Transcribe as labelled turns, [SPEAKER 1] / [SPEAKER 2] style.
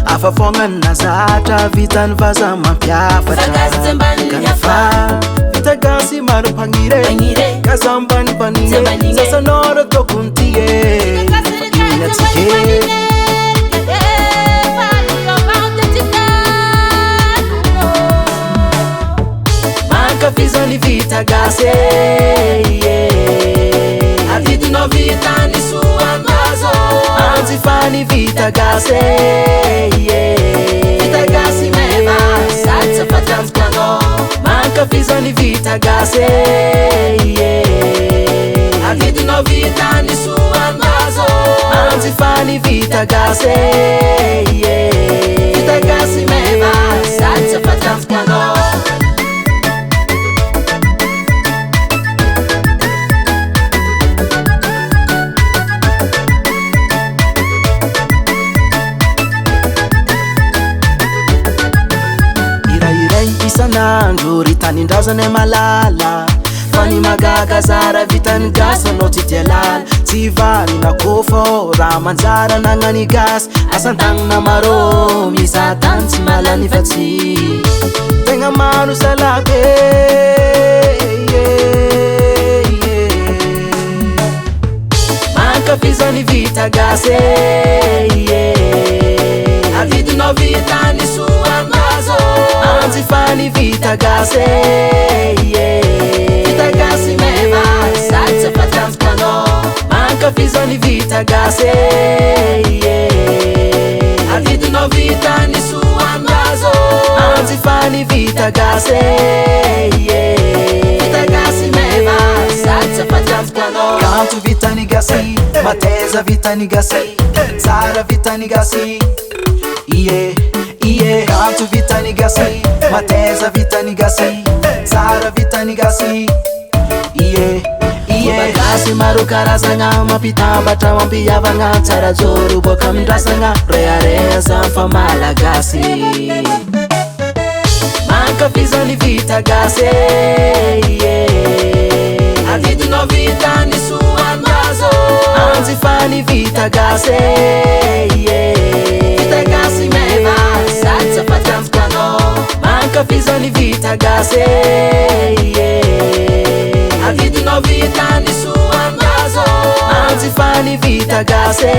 [SPEAKER 1] Afafongan nazata vitan vaza mampiafatra Kanafa vita gasi maru pangire Kazambani panine Sasa noro tokuntie Fakina tike Manka fizani vita gase Aviti no vita ni suangazo Anzifani vita gase Vita gasi meva Salsa fatans kwano Manka fizani vita gase Aviti no vita ni suangazo Anzifani vita gase Vita gasi meva Salsa fatans kwano Isanandro ritani ndrazane malala Fani magaga zara vitani gasa no titialala Tivani na kofo ramanzara nangani gas Asantang na maro misatan si malani fatsi Tenga manu salabe Manka fizani vita gase Aviti no vita ni suangazo Anzifani vita gase Vita gasi meva Salsa fatans kwano Manka fizani vita gase Aviti no vita ni suangazo Anzifani vita gase Vita gasi meva Salsa fatans kwano Kantu vita ni gasi Mateza vita ni gasi Zara vita ni gasi Kantu vita ni gasi Mateza vita ni gasi Zara vita ni gasi Bagasi maru karazanga Mapita bata wampiyavanga Tsara zoru boka mdrasanga Rea rea zamfa malagasi Manka fizani vita gase Aviti no vita ni suangazo Anzifani vita gase Vita gasi meva Salsa fatans kwano Manka fizani vita gase Aviti no vita ni suangazo Anzifani vita gase